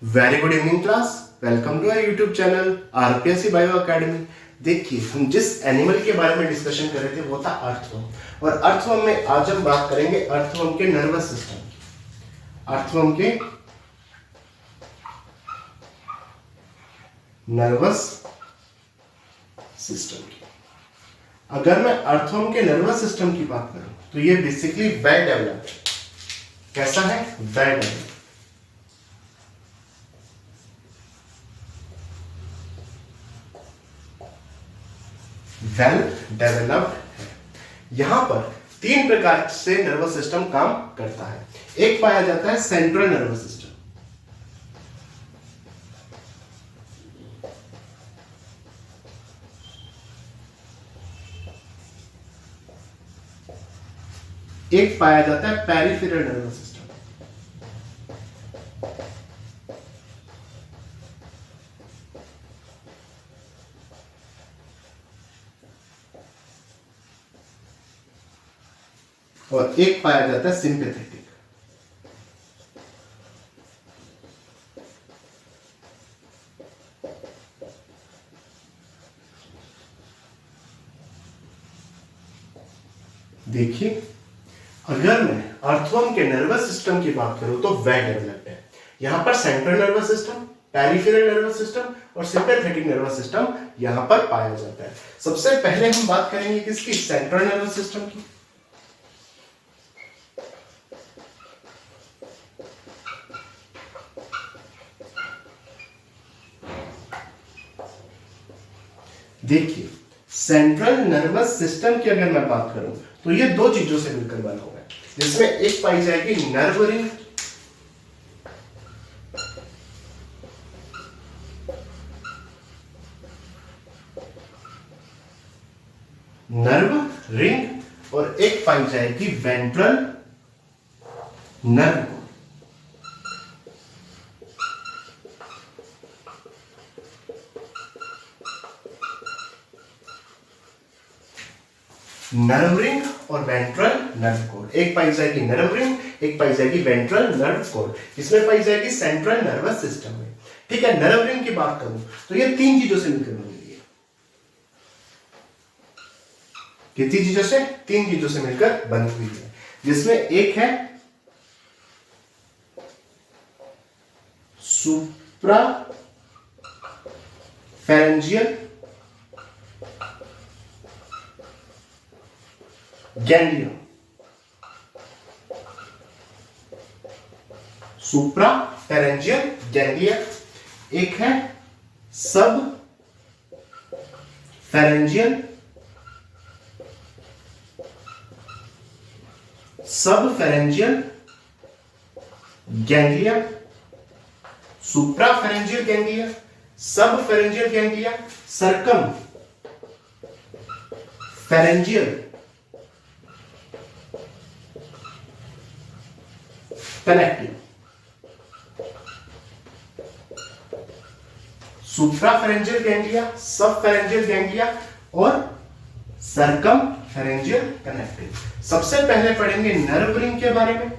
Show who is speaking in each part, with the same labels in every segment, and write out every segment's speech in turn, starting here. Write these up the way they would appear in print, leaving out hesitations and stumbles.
Speaker 1: Very good evening class. Welcome to our YouTube channel RPSC bio academy. देखिए, हम जिस animal के बारे में डिस्कशन कर रहे थे वो था अर्थवर्म, और अर्थवर्म में आज हम बात करेंगे अर्थवर्म के नर्वस सिस्टम की। अर्थवर्म के नर्वस सिस्टम की। अगर मैं अर्थवर्म के नर्वस सिस्टम की बात करूं तो ये बेसिकली वेल डेवलप्ड। कैसा है? Well developed. वेल डेवलप्ड है। यहां पर तीन प्रकार से नर्वस सिस्टम काम करता है। एक पाया जाता है सेंट्रल नर्वस सिस्टम, एक पाया जाता है पेरिफेरल नर्वस सिस्टम। और एक पाया जाता है सिंपैथेटिक। देखिए, अगर मैं अर्थवर्म के नर्वस सिस्टम की बात करूं तो वेल डेवलप्ड है। यहां पर central nervous system, peripheral nervous system और सिंपैथेटिक नर्वस सिस्टम यहां पर पाया जाता है। सबसे पहले हम बात करेंगे किसकी? सेंट्रल नर्वस सिस्टम की। देखिए, सेंट्रल नर्वस सिस्टम की अगर मैं बात करूं तो ये दो चीजों से मिलकर बना हुआ है, जिसमें एक पाई जाएगी नर्व रिंग, नर्व रिंग, और एक पाई जाएगी वेंट्रल नर्व। नर्व रिंग और वेंट्रल नर्व कोड। एक पाई जाएगी नर्व रिंग, एक पाई जाएगी वेंट्रल नर्व कोड। इसमें पाई जाएगी सेंट्रल नर्वस सिस्टम में। ठीक है, नर्व रिंग की बात करूं तो ये तीन चीजों से मिलकर बनी हुई है। कितनी चीजों से? तीन चीजों से मिलकर बनी हुई है, जिसमें एक है supra pharyngeal ganglion, supra pharyngeal ganglion. एक है sub pharyngeal ganglia, supra pharyngeal ganglia, sub pharyngeal ganglia, circum pharyngeal connective. Supra pharyngeal ganglia, sub pharyngeal ganglia और सर्कम फेरेंजियल कनेक्टिव। सबसे पहले पढ़ेंगे नर्व रिंग के बारे में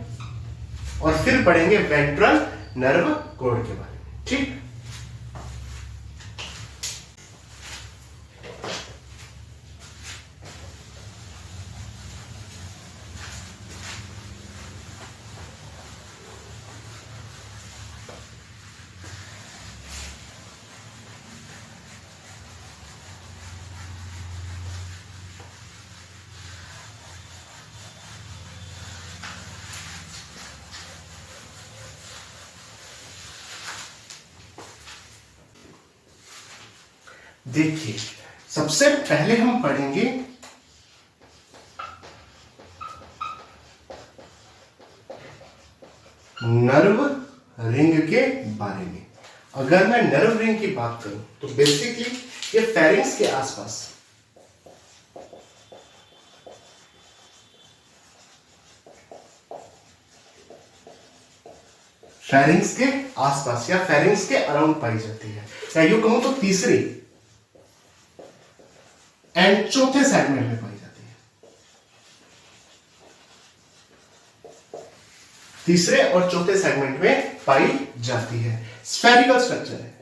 Speaker 1: और फिर पढ़ेंगे वेंट्रल नर्व कोड के बारे में। ठीक, देखिए, सबसे पहले हम पढ़ेंगे नर्व रिंग के बारे में। अगर मैं नर्व रिंग की बात करूं तो बेसिकली ये फेरिंग्स के आसपास, फेरिंग्स के आसपास या फेरिंग्स के अराउंड पाई जाती है, या यूं कहूं तो तीसरी एंड चौथे सेगमेंट में पाई जाती है। तीसरे और चौथे सेगमेंट में पाई जाती है। स्फेरिकल स्ट्रक्चर है।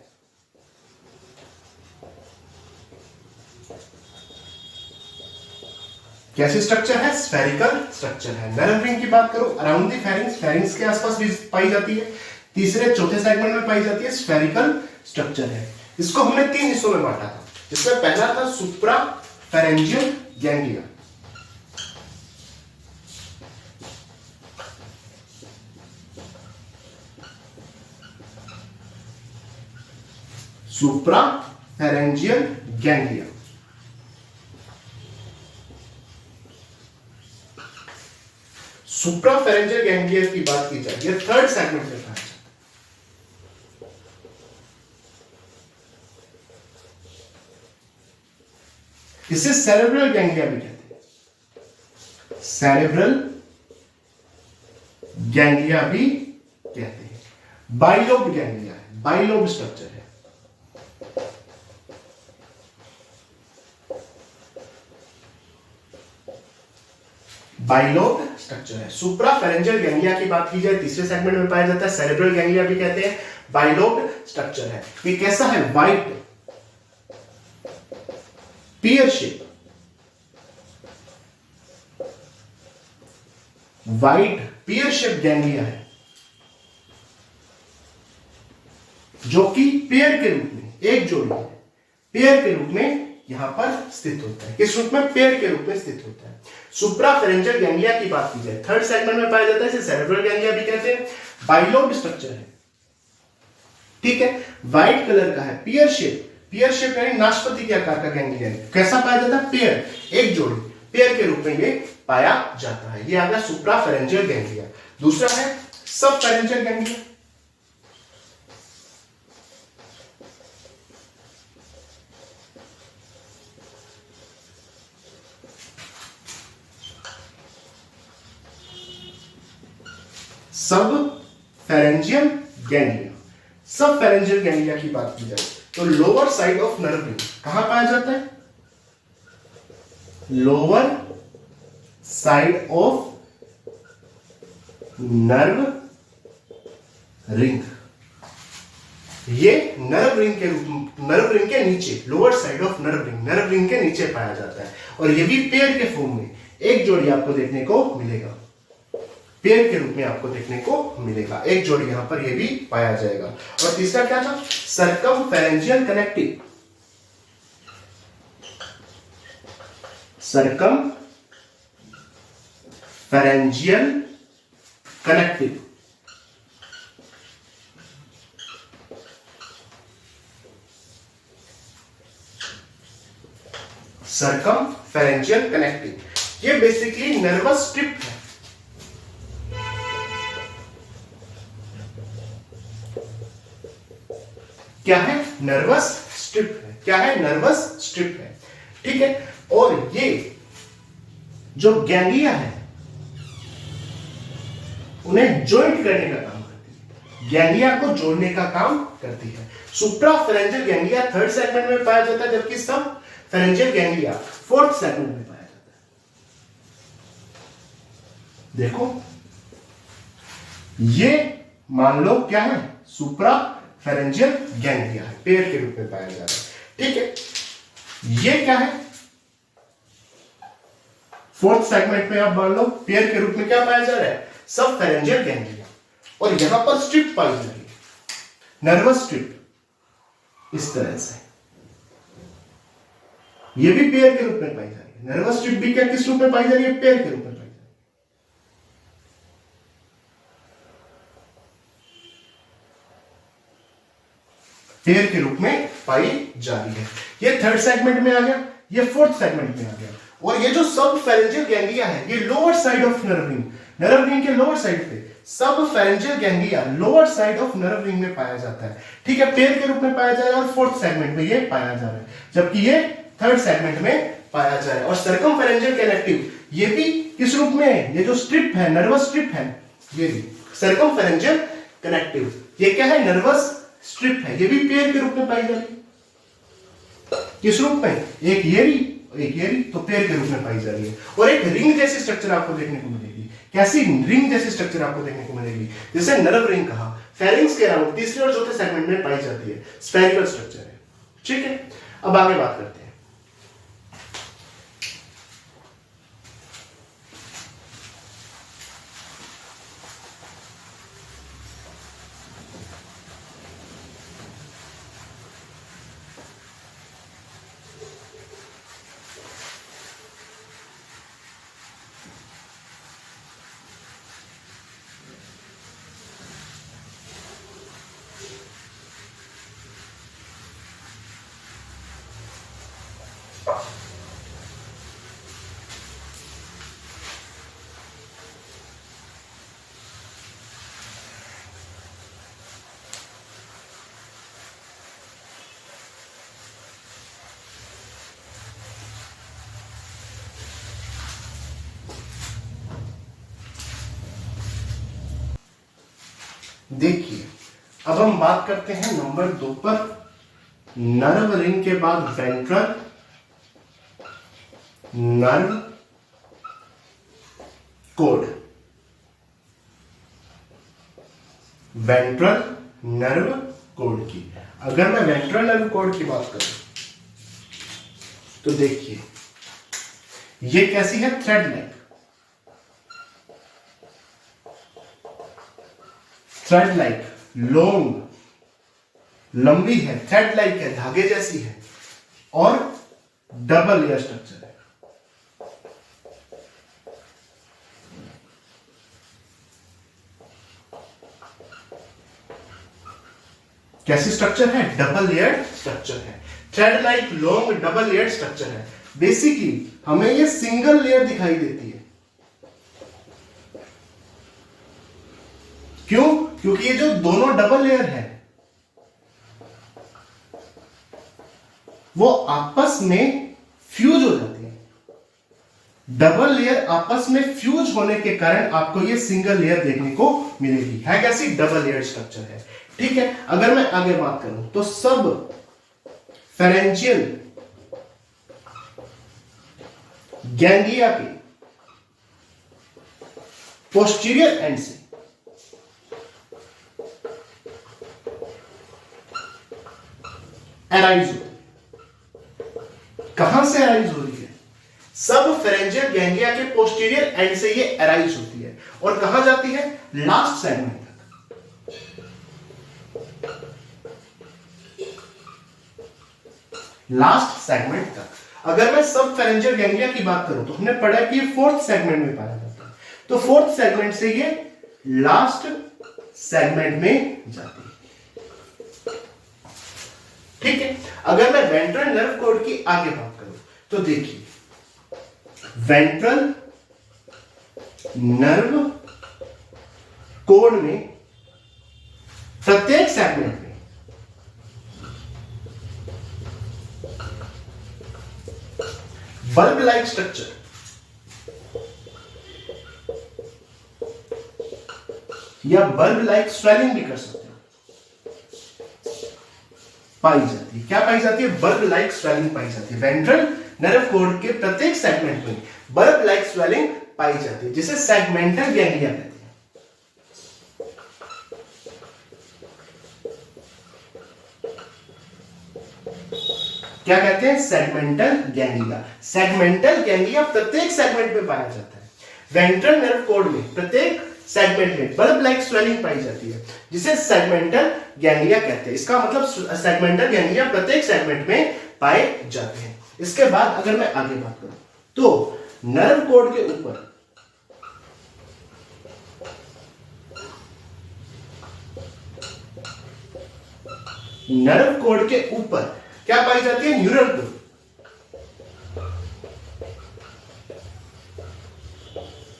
Speaker 1: कैसी स्ट्रक्चर है? स्फेरिकल स्ट्रक्चर है। नर्व रिंग की बात करो, अराउंड द फेरिंग्स, फेरिंग्स के आसपास भी पाई जाती है, तीसरे चौथे सेगमेंट में पाई जाती है, स्फेरिकल स्ट्रक्चर है। इसको हमने 3 हिस्सों में बांटा था, जिसमें पहला था सुप्रा pharyngeal ganglia, supra pharyngeal ganglia. Supra pharyngeal ganglia की बात की जाए, ये थर्ड सेगमेंट में था। इसे सेरेब्रल गैंग्लिया भी कहते हैं, सेरेब्रल गैंग्लिया भी कहते हैं। बाइलोब गैंग्लिया है, बाइलोब स्ट्रक्चर है। बाइलोब स्ट्रक्चर है। सुप्रा फेरेंजियल गैंग्लिया की बात की जाए, तीसरे सेगमेंट में पाया जाता है, सेरेब्रल गैंग्लिया भी कहते हैं, बाइलोब स्ट्रक्चर है। ये कैसा है? व्हाइट पियर शेप, व्हाइट पियर शेप गैंग्लिया है, जो कि पेयर के रूप में, एक जोड़ी है, पेयर के रूप में यहां पर स्थित होता है। किस रूप में? पेयर के रूप में स्थित होता है। सुप्रा फेरेंजियल गैंग्लिया की बात की जाए, थर्ड सेगमेंट में पाया जाता है, इसे सेरेब्रल गैंग्लिया भी कहते हैं, बाइलोब स्ट्रक्चर है। ठीक है, व्हाइट कलर का है, पियर शेप, पियर शेप यानी नाशपाती के आकार का गैंग्लिया है। कैसा पाया जाता है? पेयर, एक जोड़ी, पेयर के रूप में ये पाया जाता है। ये आ गया सुप्रा फेरेंजियल गैंग्लिया। दूसरा है sub pharyngeal ganglia. Sub pharyngeal ganglia, sub pharyngeal ganglia की बात की जाए तो lower side of nerve ring कहां पाया जाता है? Lower side of nerve ring. ये नर्व रिंग के नीचे, lower side of nerve ring के नीचे पाया जाता है, और ये भी पेयर के फॉर्म में, एक जोड़ी आपको देखने को मिलेगा, पेयर के रूप में आपको देखने को मिलेगा, एक जोड़ी यहां पर ये भी पाया जाएगा। और तीसरा क्या था? सर्कमफेरेंजियल कनेक्टिव, सर्कमफेरेंजियल कनेक्टिव, सर्कमफेरेंजियल कनेक्टिव, ये बेसिकली नर्वस स्ट्रिप है। क्या है? नर्वस स्ट्रिप है। क्या है? नर्वस स्ट्रिप है। ठीक है, और ये जो गैंग्लिया है उन्हें जॉइंट करने का काम करती है, गैंग्लिया को जोड़ने का काम करती है। Supra pharyngeal ganglia third segment में पाया जाता है, जबकि सब फेरेंजियल गैंग्लिया फोर्थ सेगमेंट में पाया जाता है। देखो, ये मान लो क्या है? सुप्रा फेरेंजियल गैंग्लिया है, पेयर के रूप में पाया जा रहा है। ठीक है, ये क्या है? फोर्थ सेगमेंट में आप मान लो पेयर के रूप में क्या पाया जा रहा है? सब फेरेंजियल गैंग्लिया, और यहां पर स्ट्रिप पाई जा रही है, नर्वस स्ट्रिप, इस तरह से। ये भी पेयर के रूप में पाई जा रही है। नर्वस स्ट्रिप भी क्या किस रूप में पाई जा रही है? पेयर के रूप में पाई जा रही है। पेयर के रूप में पाई जा रही है। ये थर्ड सेगमेंट में आ गया, ये फोर्थ सेगमेंट में आ गया। और ये जो सब फेरेंजियल गैंग्लिया है, ये lower side of nerve ring के लोअर साइड पे सब pharyngeal ganglia lower side of nerve ring में पाया जाता है। ठीक है, पेयर के रूप में पाया जा रहा है, और फोर्थ सेगमेंट में ये पाया जा रहा है, जबकि ये थर्ड सेगमेंट में पाया जा रहा है। और सर्कमफेरेंजियल कनेक्टिव, ये भी किस रूप में है? ये जो स्ट्रिप है, नर्वस स्ट्रिप है, ये भी सर्कमफेरेंजियल कनेक्टिव, ये क्या है? नर्वस स्ट्रिप है, ये भी पेयर के रूप में पाई जा रही है। किस रूप में? एक ये भी तो पेयर के रूप में पाई जा रही है। और एक रिंग जैसी स्ट्रक्चर आपको देखने को मिलेगी। कैसी? रिंग जैसी स्ट्रक्चर आपको देखने को मिलेगी। जैसे नर्व रिंग कहा, फेरिंग्स के अराउंड तीसरे और चौथे सेगमेंट में पाई जाती है, स्फेरिकल स्ट्रक्चर है। ठीक है, अब आगे बात करते हैं। देखिए, अब हम बात करते हैं नंबर 2 पर, नर्व रिंग के बाद ventral nerve code, ventral nerve code की। अगर मैं वेंट्रल नर्व कोड की बात करूं तो देखिए, ये कैसी है, thread like, thread like, long, लंबी है, थ्रेड लाइक है, धागे जैसी है, और डबल लेयर स्ट्रक्चर है। कैसी स्ट्रक्चर है, डबल लेयर स्ट्रक्चर है, thread like, long, double layer structure है। बेसिकली हमें ये सिंगल लेयर दिखाई देती है। क्यों? क्योंकि ये जो दोनों डबल लेयर है वो आपस में फ्यूज हो जाती है। डबल लेयर आपस में फ्यूज होने के कारण आपको ये सिंगल लेयर देखने को मिलेगी। है कैसी, डबल लेयर स्ट्रक्चर है। ठीक है, अगर मैं आगे बात करूं तो सब फेरेंजियल गैंग्लिया के पोस्टीरियर एंड से एराइज हो, कहां से एराइज हो रही है, सब फेरेंजियल गैंग्लिया के पोस्टीरियर एंड से ये एराइज होती है और कहां जाती है, लास्ट सेगमेंट तक। लास्ट सेगमेंट तक। अगर मैं सब फेरेंजियल गैंग्लिया की बात करूं तो हमने पढ़ा कि ये फोर्थ सेगमेंट में पाया जाता है, तो फोर्थ सेगमेंट से ये लास्ट सेगमेंट में जाती है। ठीक है, अगर मैं वेंट्रल नर्व कोड की आगे बात करूं तो देखिए, वेंट्रल नर्व कोड में प्रत्येक सेगमेंट में बल्ब लाइक स्ट्रक्चर या बल्ब लाइक स्वेलिंग भी कर सकते हैं, पाई जाती है। क्या पाई जाती है, बल्ब लाइक स्वेलिंग पाई जाती है। वेंट्रल नर्व कोड के प्रत्येक सेगमेंट में बल्ब लाइक स्वेलिंग पाई जाती है, जिसे सेगमेंटल गैंग्लिया कहते हैं। क्या कहते हैं, सेगमेंटल गैंग्लिया। सेगमेंटल गैंग्लिया प्रत्येक सेगमेंट में पाया जाता है। वेंट्रल नर्व कोड में प्रत्येक सेगमेंट में बल्ब लाइक स्वेलिंग पाई जाती है, जिसे सेगमेंटल गैंग्लिया कहते हैं। इसका मतलब सेगमेंटल गैंग्लिया प्रत्येक सेगमेंट में पाए जाते हैं। इसके बाद अगर मैं आगे बात करूं तो नर्व कोड के ऊपर क्या पाई जाती है, न्यूरल कोड।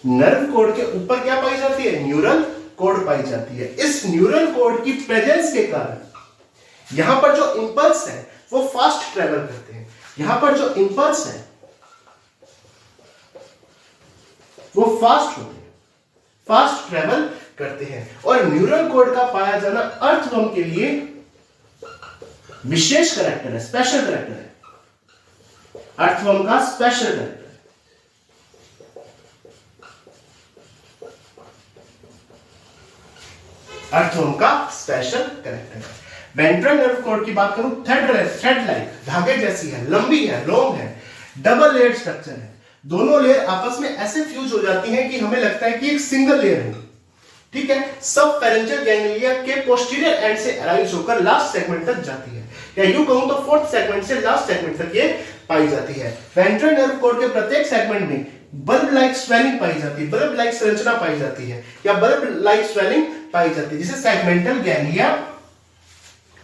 Speaker 1: नर्व कोड के ऊपर क्या पाई जाती है, न्यूरल कोड पाई जाती है। इस न्यूरल कोड की प्रेजेंस के कारण यहां पर जो इंपल्स है वो फास्ट ट्रेवल करते हैं। यहां पर जो इंपल्स है वो फास्ट होते हैं, फास्ट ट्रेवल करते हैं। और न्यूरल कोड का पाया जाना अर्थवर्म के लिए विशेष करैक्टर है, स्पेशल करैक्टर है। अर्थवर्म का स्पेशल करैक्टर। अर्थवर्म का स्पेशल कैरेक्टर है। वेंट्रल नर्व कॉर्ड की बात करूं, थ्रेड लाइक, धागे जैसी है, लंबी है, लॉन्ग है, डबल लेयर स्ट्रक्चर है। दोनों लेयर आपस में ऐसे फ्यूज हो जाती हैं कि हमें लगता है कि एक सिंगल लेयर है। ठीक है, सब फेरेंजियल गैंग्लिया के पोस्टीरियर एंड से अराइज होकर लास्ट सेगमेंट तक जाती है, या यूं कहूं तो फोर्थ सेगमेंट से लास्ट सेगमेंट तक ये पाई जाती है। वेंट्रल नर्व कॉर्ड के प्रत्येक सेगमेंट में बल्ब लाइक स्वेलिंग पाई जाती है, बल्ब लाइक संरचना पाई जाती है, या बल्ब लाइक स्वेलिंग पाई जाती है, जिसे सेगमेंटल गैंग्लिया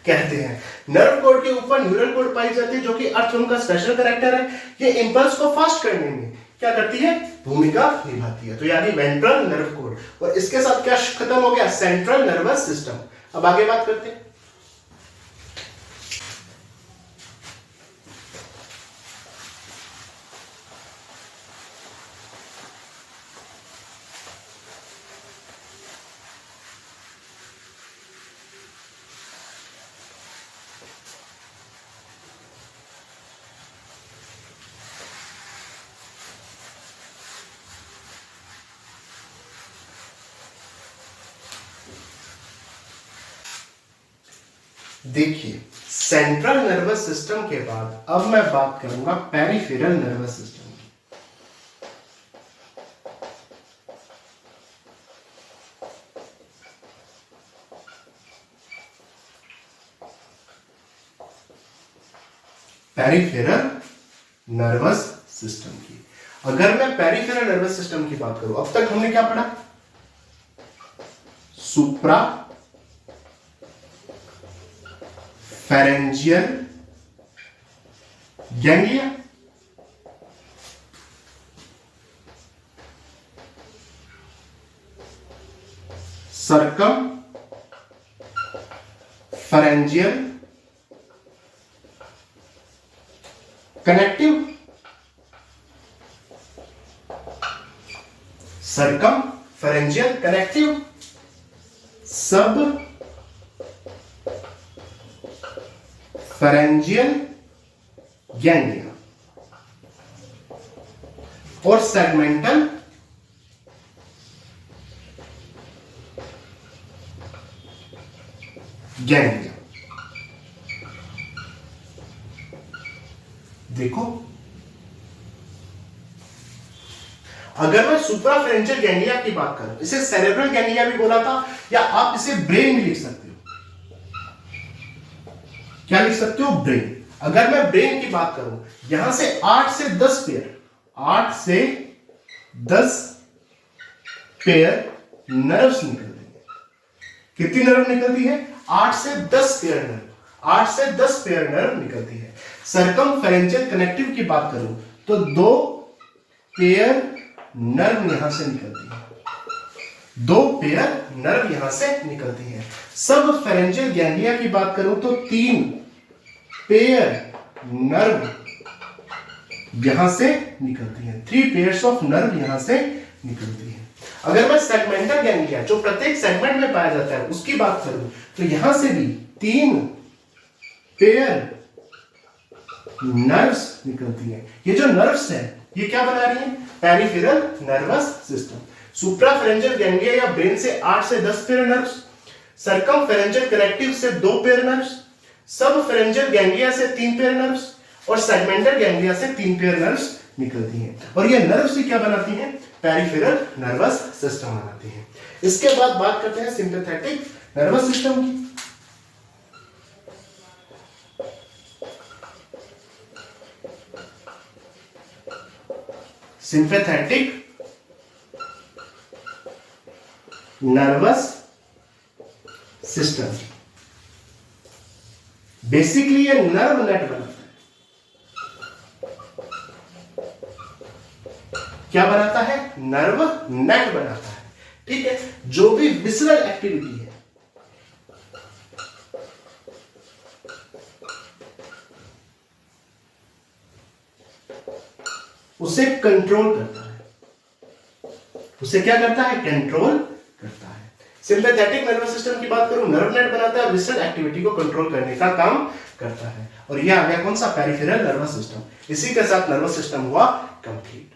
Speaker 1: कहते हैं। नर्व कॉर्ड के ऊपर न्यूरल कॉर्ड पाई जाती है, जो कि अर्थवर्म का स्पेशल कैरेक्टर है। ये इंपल्स को फास्ट करने में क्या करती है, भूमिका निभाती है। तो यानी वेंट्रल नर्व कॉर्ड, और इसके साथ क्या खत्म हो गया, सेंट्रल नर्वस सिस्टम। अब आगे बात करते हैं। देखिए, सेंट्रल नर्वस सिस्टम के बाद अब मैं बात करूंगा पेरिफेरल नर्वस सिस्टम की। पेरिफेरल नर्वस सिस्टम की, अगर मैं पेरिफेरल नर्वस सिस्टम की बात करूं, अब तक हमने क्या पढ़ा, supra pharyngeal ganglia, circum pharyngeal connective, circum pharyngeal connective, sub pharyngeal ganglia, और सेगमेंटल गैंग्लिया। देखो, अगर मैं सुप्राफेरेंजियल गैंग्लिया की बात करूं, इसे सेरेब्रल गैंग्लिया भी बोला था, या आप इसे ब्रेन भी लिख सकते हो। क्या लिख सकते हो, ब्रेन। अगर मैं ब्रेन की बात करूं, यहां से 8 से 10 पेयर, 8 से 10 पेयर नर्व्स निकलते हैं। कितनी नर्व निकलती है, 8 से 10 पेयर नर्व, 8 से 10 पेयर नर्व निकलती है। सर्कम फेरेंजियल कनेक्टिव की बात करूं तो 2 पेयर नर्व यहां से निकलती है, 2 पेयर नर्व यहां से निकलती है। सब फेरेंजियल गैंग्लिया की बात करूं तो 3 पेयर नर्व यहां से निकलती है, 3 पेयर्स ऑफ नर्व यहां से निकलती है। अगर मैं सेगमेंटल गैंग्लिया, जो प्रत्येक सेगमेंट में पाया जाता है, उसकी बात करूं तो यहां से भी 3 पेयर नर्व्स निकलती है। ये जो नर्व्स है, ये क्या बना रही है, पेरिफेरल नर्वस सिस्टम। सुप्राफेरेंजियल गैंग्लिया या ब्रेन से 8 से 10 पेयर नर्व्स, सर्कमफेरेंजियल कनेक्टिव से 2 पेयर नर्व्स, सब फेरेंजियल गैंग्लिया से 3 पेयर नर्व्स, और सेगमेंटल गैंग्लिया से 3 पेयर नर्व्स निकलती हैं। और ये नर्व्स ही क्या बनाती हैं, पेरिफेरल नर्वस सिस्टम बनाती हैं। इसके बाद बात करते हैं सिंपैथेटिक नर्वस सिस्टम की। सिंपैथेटिक नर्वस सिस्टम बेसिकली ये नर्व नेट बनाता है। क्या बनाता है, नर्व नेट बनाता है। ठीक है, जो भी विसरल एक्टिविटी है, उसे कंट्रोल करता है, उसे क्या करता है, कंट्रोल करता है। सिंपैथेटिक नर्वस सिस्टम की बात करूं, नर्व नेट बनाता है, विसरल एक्टिविटी को कंट्रोल करने का काम करता है। और यह आ गया कौन सा, पेरिफेरल नर्वस सिस्टम। इसी के साथ नर्वस सिस्टम हुआ कंप्लीट।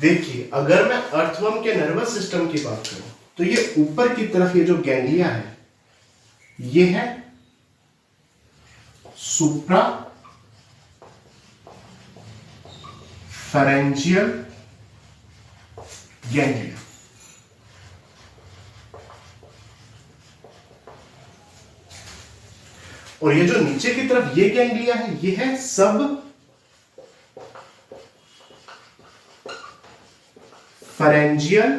Speaker 1: देखिए अगर मैं अर्थवर्म के नर्वस सिस्टम की बात करूं तो ये ऊपर की तरफ ये जो गैंग्लिया है ये है सुप्रा फेरेंजियल गैंग्लिया। और ये जो नीचे की तरफ ये गैंग्लिया है ये है सब फेरेंजियल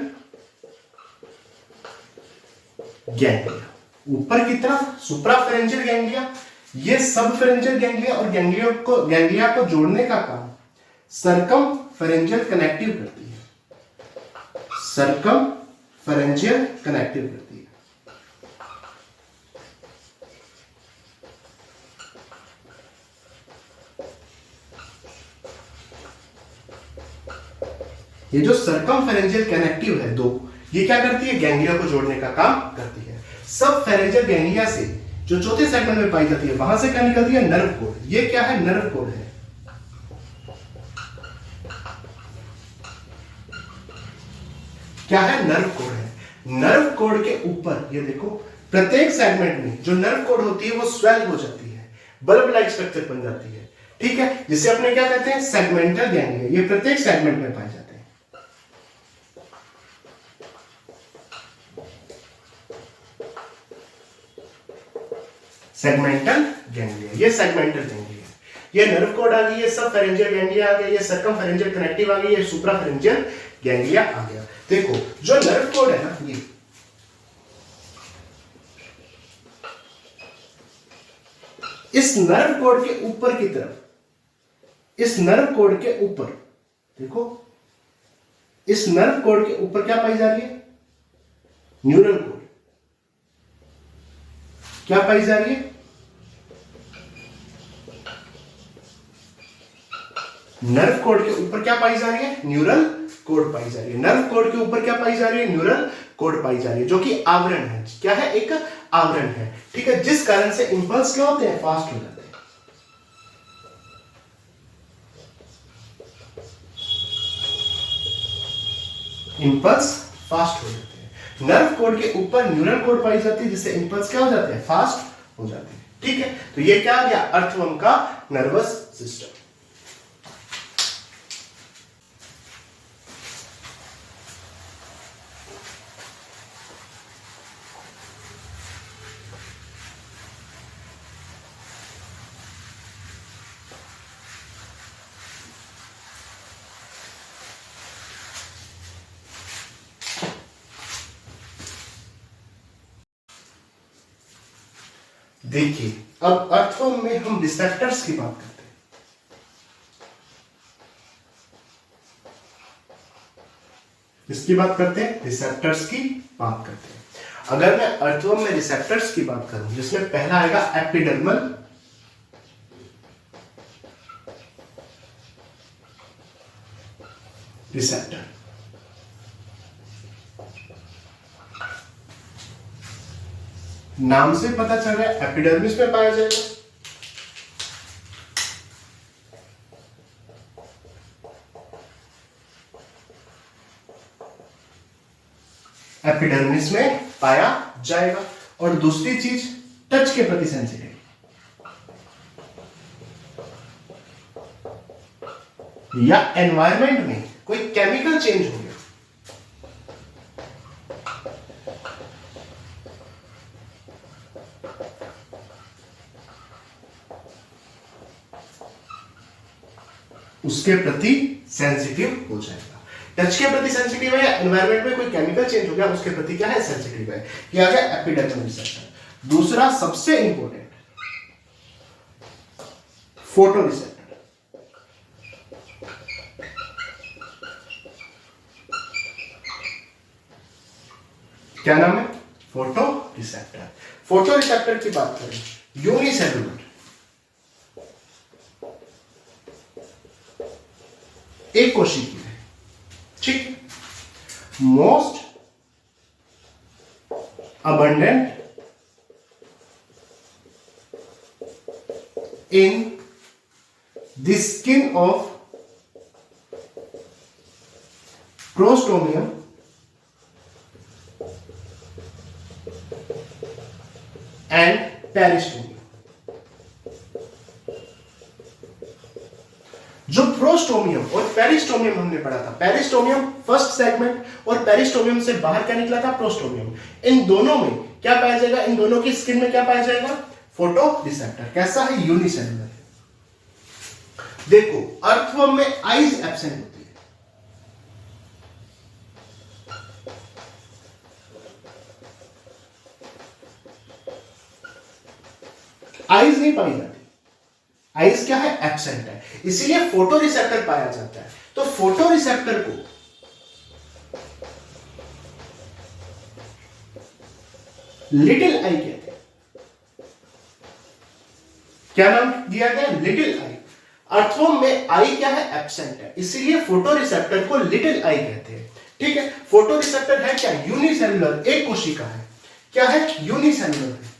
Speaker 1: गैंग्लिया। ऊपर की तरफ सुप्रा फेरेंजियल गैंग्लिया, ये सब फेरेंजियल गैंग्लिया और गैंग्लिया को जोड़ने का काम सरकम फेरेंजियल कनेक्टिव करती है। सरकम फेरेंजियल कनेक्टिव करती है। ये जो सरकम फेरेंजियल कनेक्टिव है दो, ये क्या करती है? गैंग्लिया को जोड़ने का काम करती है। सब फेरेंजियल गैंग्लिया से जो चौथे सेगमेंट में पाई जाती है वहां से क्या निकलती है? Nerve code. ये क्या है? नर्व कोड है। क्या है? नर्व कोड है। नर्व कोड के ऊपर ये देखो प्रत्येक सेगमेंट में जो नर्व कोड होती है वो स्वेल हो जाती है, बल्ब लाइक स्ट्रक्चर बन जाती है, ठीक है, जिसे अपने क्या कहते हैं? Segmental ganglia. ये प्रत्येक सेगमेंट में पाए जाते हैं। सेगमेंटल गैंग्लिया, ये सेगमेंटल गैंग्लिया, ये नर्व कोड आ गई, ये सब फेरेंजियल गैंग्लिया आ गया, ये सर्कम फेरेंजियल कनेक्टिव आ गई, ये सुप्रा फेरेंजियल गैंग्लिया आ गया। देखो जो नर्व कोड है ना, ये इस नर्व कोड के ऊपर की तरफ, इस नर्व कोड के ऊपर देखो, इस नर्व कोड के ऊपर क्या पाई जा रही है? Neural code. क्या पाई जा रही है? नर्व कोड के ऊपर क्या पाई जा रही है? न्यूरल कोड पाई जा रही है। नर्व कोड के ऊपर क्या पाई जा रही है? न्यूरल कोड पाई जा रही है, जो कि आवरण है। क्या है? एक आवरण है, ठीक है, जिस कारण से इंपल्स क्या होते हैं? फास्ट हो जाते हैं। इंपल्स फास्ट हो जाते हैं। नर्व कोड के ऊपर न्यूरल कोड पाई जाती है, जिससे इंपल्स क्या हो जाते हैं? फास्ट हो जाते हैं, ठीक है। तो ये क्या आ गया? अर्थवर्म का नर्वस सिस्टम। देखिए अब अर्थवर्म में हम रिसेप्टर्स की बात करते हैं। किसकी बात करते हैं? रिसेप्टर्स की बात करते हैं। अगर मैं अर्थवर्म में रिसेप्टर्स की बात करूं, जिसमें पहला आएगा एपिडर्मल रिसेप्टर। नाम से पता चल रहा है एपिडर्मिस में पाया जाएगा। एपिडर्मिस में पाया जाएगा। और दूसरी चीज, टच के प्रति सेंसिटिव। या एनवायरमेंट में कोई केमिकल चेंज हो गया, उसके प्रति सेंसिटिव हो जाएगा। टच के प्रति सेंसिटिव है या एनवायरमेंट में कोई केमिकल चेंज हो गया उसके प्रति क्या है? सेंसिटिव है। ये आ गया एपिडर्मल रिसेप्टर। दूसरा सबसे इंपॉर्टेंट, फोटो रिसेप्टर। क्या नाम है? Photo receptor. फोटो रिसेप्टर की बात करें, यूनिसेलुलर, एक कोशिकीय है, ठीक, most abundant in the skin of prostomium and peristomium. जो प्रोस्टोमियम और पेरिस्टोमियम हमने पढ़ा था, पेरिस्टोमियम फर्स्ट सेगमेंट और पेरिस्टोमियम से बाहर क्या निकला था, प्रोस्टोमियम। इन दोनों में क्या पाया जाएगा, इन दोनों की स्किन में क्या पाया जाएगा, फोटो रिसेप्टर। कैसा है, यूनिसेलुलर। देखो अर्थवर्म में आईज एब्सेंट होती है, आईज नहीं पाई जाती, आईज क्या है, एब्सेंट है, इसीलिए फोटो रिसेप्टर पाया जाता है। तो फोटो रिसेप्टर को लिटिल आई कहते हैं। क्या नाम दिया गया, लिटिल आई। अर्थवर्म में आई क्या है, एब्सेंट है, इसीलिए फोटो रिसेप्टर को लिटिल आई कहते हैं। ठीक है, फोटो रिसेप्टर है क्या, यूनिसेलुलर, एक कोशिका है। क्या है, यूनिसेलुलर है,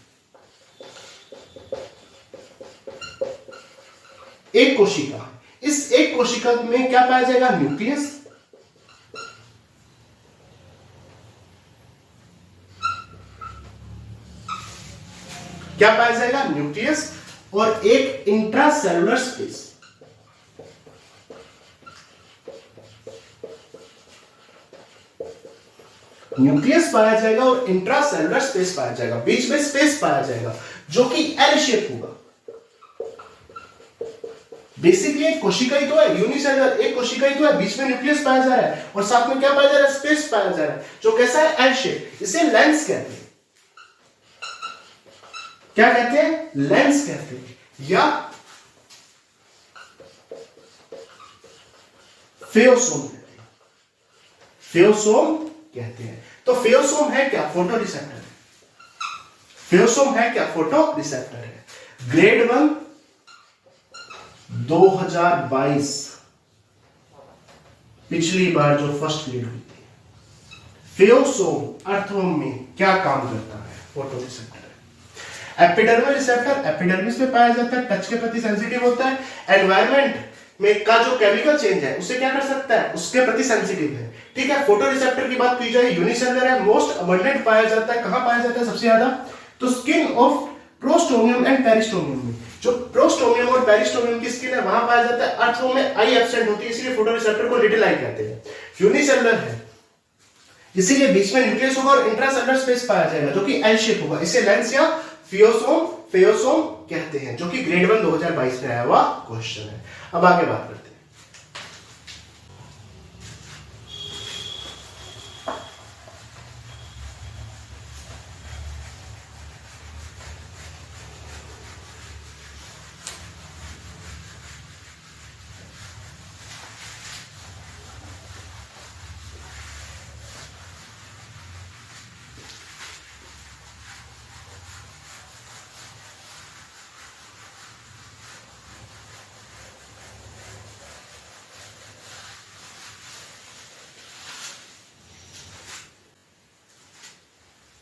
Speaker 1: एक कोशिका। इस एक कोशिका में क्या पाया जाएगा, न्यूक्लियस, क्या पाया जाएगा, न्यूक्लियस, और एक इंट्रासेलुलर स्पेस। न्यूक्लियस पाया जाएगा और इंट्रासेलुलर स्पेस पाया जाएगा, बीच में स्पेस पाया जाएगा जो कि एल शेप होगा। बेसिकली एक कोशिका ही तो है, यूनिसेलुलर एक कोशिका ही तो है, बीच में न्यूक्लियस पाया जा रहा है और साथ में क्या पाया जा रहा है, स्पेस पाया जा रहा है, जो कैसा है, एल शेप। इसे लेंस कहते हैं। क्या कहते हैं, लेंस कहते हैं, या फेओसोम कहते हैं, फेओसोम कहते हैं। तो फेओसोम है क्या, फोटो रिसेप्टर है। फेओसोम है क्या, फोटो रिसेप्टर है। ग्रेड 1 2022 पिछली बार जो फर्स्ट पीरियड हुई थी। फेओसोम अर्थवर्म में क्या काम करता है, फोटो रिसेप्टर है। एपिडर्मल रिसेप्टर एपिडर्मिस में पाया जाता है, टच के प्रति सेंसिटिव होता है। एनवायरमेंट में का जो केमिकल चेंज है उसे क्या कर सकता है, उसके प्रति सेंसिटिव है। ठीक है, फोटो रिसेप्टर की बात की जाए, यूनिसेलुलर है, मोस्ट अबंडेंट पाया जाता है। कहां पाया जाता है सबसे ज्यादा, तो skin of prostomium and peristomium में। जो प्रोस्टोमियम और पेरिस्टोमियम की स्किन है वहां पाया जाता है। अर्थवर्म में आई एब्सेंट होती है, इसलिए फोटो रिसेप्टर को लिटिल आई कहते हैं। यूनिसेलुलर है, इसीलिए बीच में न्यूक्लियस होगा और इंट्रासेलुलर स्पेस पाया जाएगा जो कि एल शेप होगा। इसे लेंस या फेओसोम कहते हैं, जो कि ग्रेड 1 2022 में आया हुआ क्वेश्चन है। अब आगे बात करते हैं।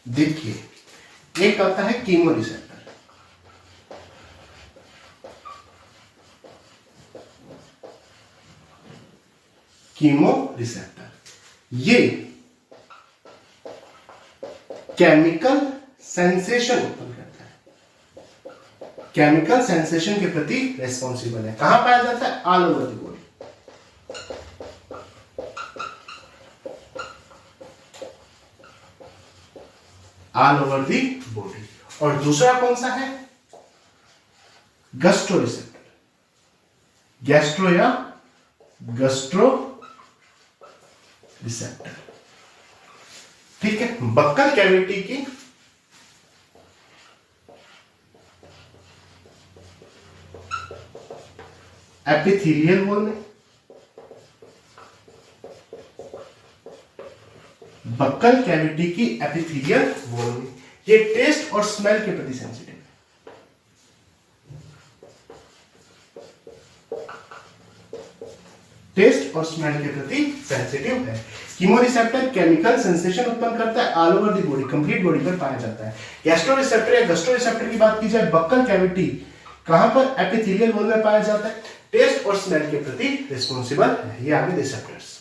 Speaker 1: देखिए एक आता है कीमो रिसेप्टर। कीमो रिसेप्टर ये केमिकल सेंसेशन उत्पन्न करता है, केमिकल सेंसेशन के प्रति रेस्पॉन्सिबल है। कहां पाया जाता है, all over the body. All over the body. और दूसरा कौन सा है, गस्ट्रो रिसेप्टर, गैस्ट्रो या गस्ट्रो रिसेप्टर। ठीक है, बक्कल कैविटी की एपिथेलियल वॉल में, बक्कल कैविटी की एपिथेलियल वॉल में ये टेस्ट और स्मेल के प्रति सेंसिटिव है। टेस्ट और स्मेल के प्रति सेंसिटिव है। कीमोरिसेप्टर केमिकल सेंसेशन उत्पन्न करता है, all over the body, complete body पर पाया जाता है। गैस्ट्रो रिसेप्टर या गस्ट्रो रिसेप्टर की बात की जाए, बक्कल कैविटी कहां पर, एपिथेलियल वॉल में पाया जाता है, टेस्ट और स्मेल के प्रति रिस्पॉन्सिबल है। ये आगे रिसेप्टर्स।